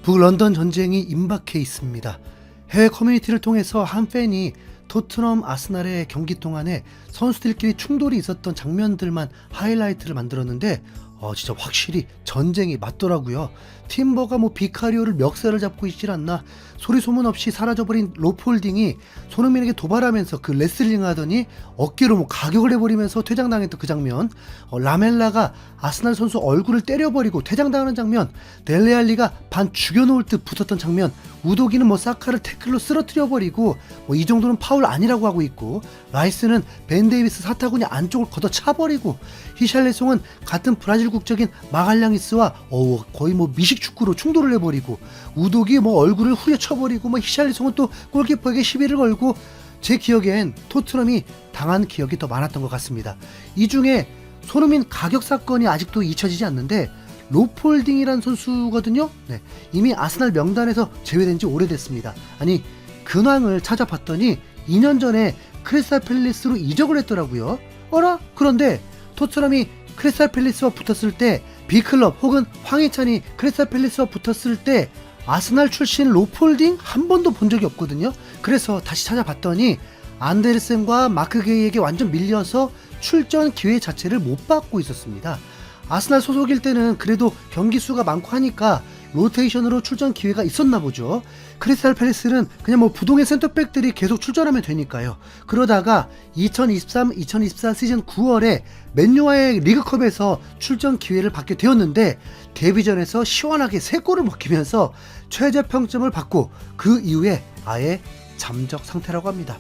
북런던 전쟁이 임박해 있습니다. 해외 커뮤니티를 통해서 한 팬이 토트넘 아스날의 경기 동안에 선수들끼리 충돌이 있었던 장면들만 하이라이트를 만들었는데 진짜 확실히 전쟁이 맞더라고요. 팀버가 비카리오를 멱살을 잡고 있질 않나, 소리 소문 없이 사라져버린 로폴딩이 손흥민에게 도발하면서 그 레슬링 하더니 어깨로 가격을 해버리면서 퇴장당했던 그 장면, 라멜라가 아스날 선수 얼굴을 때려버리고 퇴장당하는 장면, 델레알리가 반 죽여놓을 듯 붙었던 장면, 우도기는 사카를 태클로 쓰러뜨려버리고 이 정도는 파울 아니라고 하고 있고, 라이스는 벤 데이비스 사타구니 안쪽을 걷어차버리고, 히샬레송은 같은 브라질 국적인 마갈량이스와 거의 미식 축구로 충돌을 해버리고, 우도기 얼굴을 후려쳐버리고, 히샬레송은 또 골키퍼에게 시비를 걸고, 제 기억엔 토트넘이 당한 기억이 더 많았던 것 같습니다. 이 중에 손흥민 가격 사건이 아직도 잊혀지지 않는데, 로폴딩이란 선수거든요. 네, 이미 아스날 명단에서 제외된 지 오래됐습니다. 아니, 근황을 찾아봤더니 2년 전에 크리스탈 팰리스로 이적을 했더라고요. 그런데 토트넘이 크리스탈 팰리스와 붙었을 때, B클럽 혹은 황희찬이 크리스탈 팰리스와 붙었을 때 아스날 출신 로폴딩 한 번도 본 적이 없거든요. 그래서 다시 찾아봤더니 안데르센과 마크 게이에게 완전 밀려서 출전 기회 자체를 못 받고 있었습니다. 아스날 소속일 때는 그래도 경기 수가 많고 하니까 로테이션으로 출전 기회가 있었나 보죠. 크리스탈 팰리스는 그냥 부동의 센터백들이 계속 출전하면 되니까요. 그러다가 2023-2024 시즌 9월에 맨유와의 리그컵에서 출전 기회를 받게 되었는데, 데뷔전에서 시원하게 3골을 먹히면서 최저 평점을 받고 그 이후에 아예 잠적 상태라고 합니다.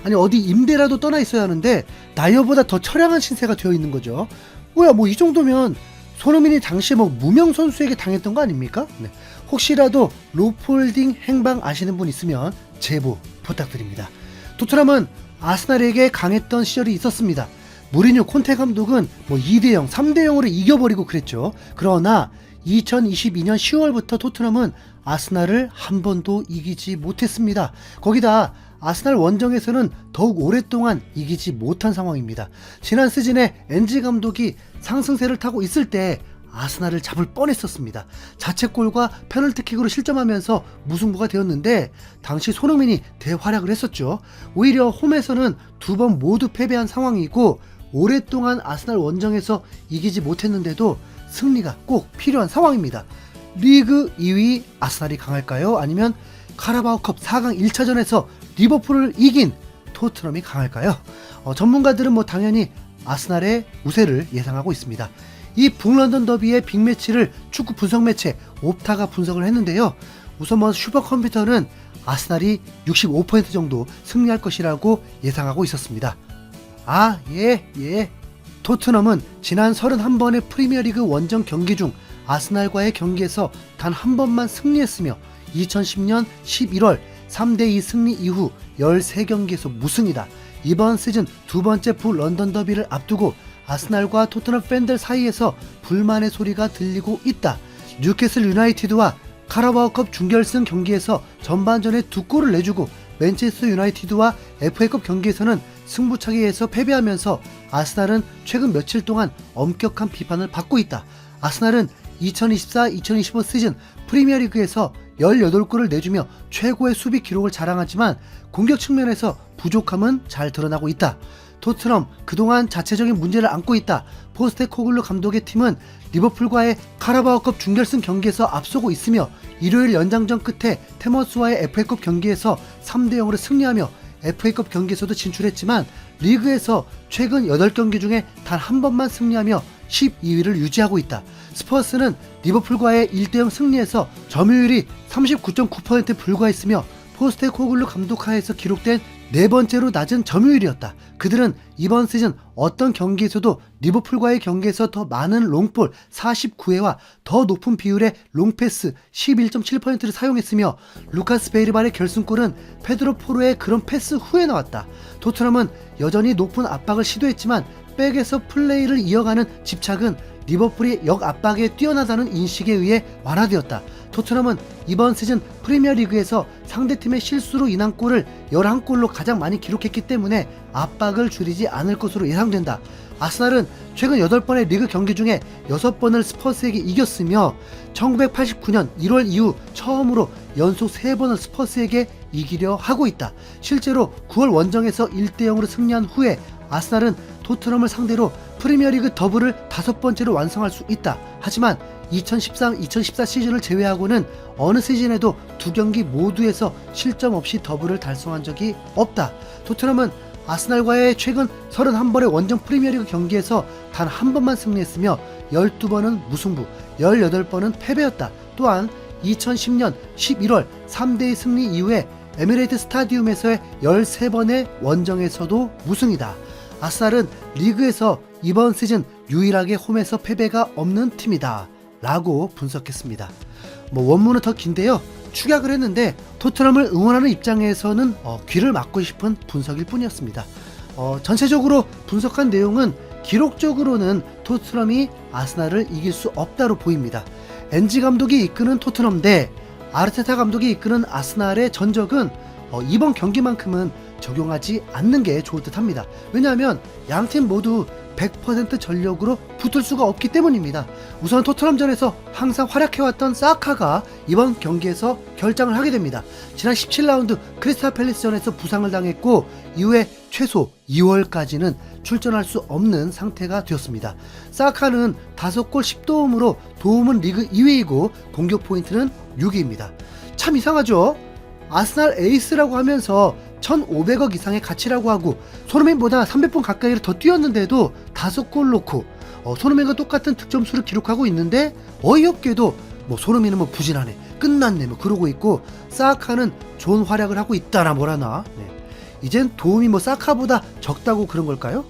아니, 어디 임대라도 떠나 있어야 하는데 나이어보다 더 처량한 신세가 되어 있는 거죠. 이 정도면 손흥민이 당시에 무명 선수에게 당했던 거 아닙니까? 네. 혹시라도 로폴딩 행방 아시는 분 있으면 제보 부탁드립니다. 토트넘은 아스날에게 강했던 시절이 있었습니다. 무리뉴 콘테 감독은 2대0, 3대0으로 이겨버리고 그랬죠. 그러나 2022년 10월부터 토트넘은 아스날을 한 번도 이기지 못했습니다. 거기다 아스날 원정에서는 더욱 오랫동안 이기지 못한 상황입니다. 지난 시즌에 엔지 감독이 상승세를 타고 있을 때 아스날을 잡을 뻔했었습니다. 자책골과 페널티킥으로 실점하면서 무승부가 되었는데, 당시 손흥민이 대활약을 했었죠. 오히려 홈에서는 2번 모두 패배한 상황이고, 오랫동안 아스날 원정에서 이기지 못했는데도 승리가 꼭 필요한 상황입니다. 리그 2위 아스날이 강할까요? 아니면 카라바오컵 4강 1차전에서 리버풀을 이긴 토트넘이 강할까요? 전문가들은 당연히 아스날의 우세를 예상하고 있습니다. 이 북런던 더비의 빅매치를 축구 분석 매체 옵타가 분석을 했는데요. 우선 슈퍼컴퓨터는 아스날이 65% 정도 승리할 것이라고 예상하고 있었습니다. 토트넘은 지난 31번의 프리미어리그 원정 경기 중 아스날과의 경기에서 단 한 번만 승리했으며, 2010년 11월 3대2 승리 이후 13경기에서 무승이다. 이번 시즌 두 번째 북런던 더비를 앞두고 아스날과 토트넘 팬들 사이에서 불만의 소리가 들리고 있다. 뉴캐슬 유나이티드와 카라바오컵 준결승 경기에서 전반전에 2골을 내주고, 맨체스터 유나이티드와 FA컵 경기에서는 승부차기에서 패배하면서 아스날은 최근 며칠 동안 엄격한 비판을 받고 있다. 아스날은 2024-2025 시즌 프리미어리그에서 18골을 내주며 최고의 수비 기록을 자랑하지만 공격 측면에서 부족함은 잘 드러나고 있다. 토트넘 그동안 자체적인 문제를 안고 있다. 포스테코글루 감독의 팀은 리버풀과의 카라바오컵 준결승 경기에서 앞서고 있으며, 일요일 연장전 끝에 테머스와의 FA컵 경기에서 3대0으로 승리하며 FA컵 경기에서도 진출했지만, 리그에서 최근 8경기 중에 단 한 번만 승리하며 12위를 유지하고 있다. 스퍼스는 리버풀과의 1대0 승리에서 점유율이 39.9%에 불과했으며, 포스테코글루 감독하에서 기록된 네 번째로 낮은 점유율이었다. 그들은 이번 시즌 어떤 경기에서도 리버풀과의 경기에서 더 많은 롱볼 49회와 더 높은 비율의 롱패스 11.7%를 사용했으며, 루카스 베이르발의 결승골은 페드로 포로의 그런 패스 후에 나왔다. 토트넘은 여전히 높은 압박을 시도했지만 백에서 플레이를 이어가는 집착은 리버풀이 역압박에 뛰어나다는 인식에 의해 완화되었다. 토트넘은 이번 시즌 프리미어리그에서 상대팀의 실수로 인한 골을 11골로 가장 많이 기록했기 때문에 압박을 줄이지 않을 것으로 예상된다. 아스날은 최근 8번의 리그 경기 중에 6번을 스퍼스에게 이겼으며 1989년 1월 이후 처음으로 연속 3번을 스퍼스에게 이기려 하고 있다. 실제로 9월 원정에서 1대0으로 승리한 후에 아스날은 토트넘을 상대로 프리미어리그 더블을 5번째로 완성할 수 있다. 하지만 2013-2014 시즌을 제외하고는 어느 시즌에도 2경기 모두에서 실점 없이 더블을 달성한 적이 없다. 토트넘은 아스날과의 최근 31번의 원정 프리미어리그 경기에서 단 한 번만 승리했으며 12번은 무승부, 18번은 패배였다. 또한 2010년 11월 3대2 승리 이후에 에미레이트 스타디움에서의 13번의 원정에서도 무승이다. 아스날은 리그에서 이번 시즌 유일하게 홈에서 패배가 없는 팀이다 라고 분석했습니다. 원문은 더 긴데요, 축약을 했는데 토트넘을 응원하는 입장에서는 귀를 막고 싶은 분석일 뿐이었습니다. 전체적으로 분석한 내용은 기록적으로는 토트넘이 아스날을 이길 수 없다로 보입니다. 엔지 감독이 이끄는 토트넘 대 아르테타 감독이 이끄는 아스날의 전적은 이번 경기만큼은 적용하지 않는 게 좋을 듯 합니다. 왜냐하면 양팀 모두 100% 전력으로 붙을 수가 없기 때문입니다. 우선 토트넘전에서 항상 활약해왔던 사카가 이번 경기에서 결장을 하게 됩니다. 지난 17라운드 크리스탈 팰리스전에서 부상을 당했고 이후에 최소 2월까지는 출전할 수 없는 상태가 되었습니다. 사카는 5골 10도움으로 도움은 리그 2위이고 공격 포인트는 6위입니다. 참 이상하죠? 아스날 에이스라고 하면서 1,500억 이상의 가치라고 하고 손흥민보다 300번 가까이를 더 뛰었는데도 5골 넣고 손흥민과 똑같은 득점수를 기록하고 있는데 어이없게도 손흥민은 부진하네, 끝났네 그러고 있고 사카는 좋은 활약을 하고 있다나 뭐라나. 이젠 도움이 사카보다 적다고 그런 걸까요?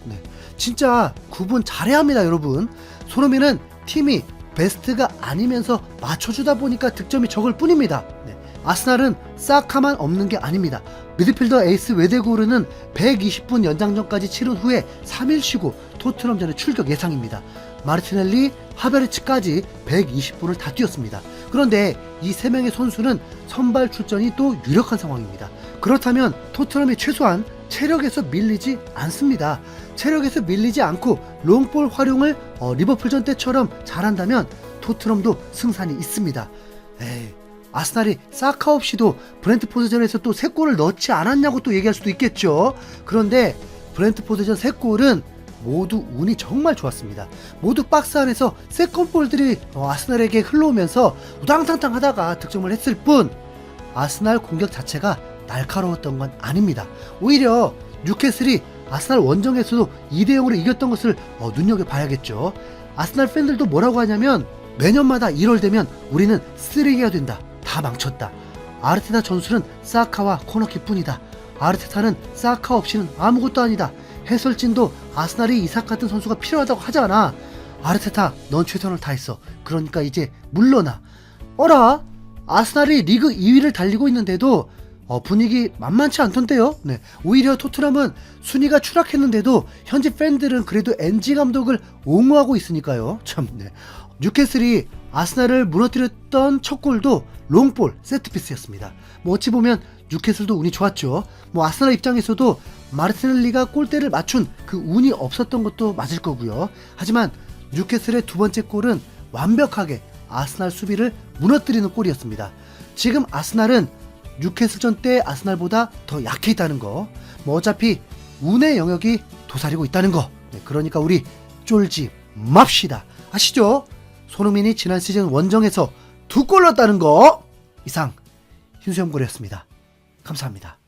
진짜 구분 잘해야 합니다, 여러분. 손흥민은 팀이 베스트가 아니면서 맞춰주다 보니까 득점이 적을 뿐입니다. 아스날은 사카만 없는 게 아닙니다. 미드필더 에이스 웨데고르는 120분 연장전까지 치른 후에 3일 쉬고 토트넘전에 출격 예상입니다. 마르티넬리, 하베르츠까지 120분을 다 뛰었습니다. 그런데 이 3명의 선수는 선발 출전이 또 유력한 상황입니다. 그렇다면 토트넘이 최소한 체력에서 밀리지 않습니다. 체력에서 밀리지 않고 롱볼 활용을 리버풀전 때처럼 잘한다면 토트넘도 승산이 있습니다. 아스날이 사카 없이도 브렌트포드전에서 또 3골을 넣지 않았냐고 또 얘기할 수도 있겠죠. 그런데 브렌트포드전 3골은 모두 운이 정말 좋았습니다. 모두 박스 안에서 세컨볼들이 아스날에게 흘러오면서 우당탕탕 하다가 득점을 했을 뿐 아스날 공격 자체가 날카로웠던 건 아닙니다. 오히려 뉴캐슬이 아스날 원정에서도 2대0으로 이겼던 것을 눈여겨봐야겠죠. 아스날 팬들도 뭐라고 하냐면 매년마다 1월 되면 우리는 쓰레기가 된다, 다 망쳤다. 아르테타 전술은 사카와 코너킥 뿐이다. 아르테타는 사카 없이는 아무것도 아니다. 해설진도 아스날이 이삭 같은 선수가 필요하다고 하잖아. 아르테타, 넌 최선을 다했어. 그러니까 이제 물러나. 어라? 아스날이 리그 2위를 달리고 있는데도 분위기 만만치 않던데요. 오히려 토트넘은 순위가 추락했는데도 현지 팬들은 그래도 엔지 감독을 옹호하고 있으니까요. 참. 뉴캐슬이 아스날을 무너뜨렸던 첫 골도 롱볼 세트피스였습니다. 어찌 보면 뉴캐슬도 운이 좋았죠. 아스날 입장에서도 마르티넬리가 골대를 맞춘 그 운이 없었던 것도 맞을 거고요. 하지만 뉴캐슬의 두 번째 골은 완벽하게 아스날 수비를 무너뜨리는 골이었습니다. 지금 아스날은 뉴캐슬전 때 아스날보다 더 약해 있다는 거, 어차피 운의 영역이 도사리고 있다는 거, 그러니까 우리 쫄지 맙시다. 아시죠? 손흥민이 지난 시즌 원정에서 2골 넣었다는 거. 이상 흰수염고래였습니다. 감사합니다.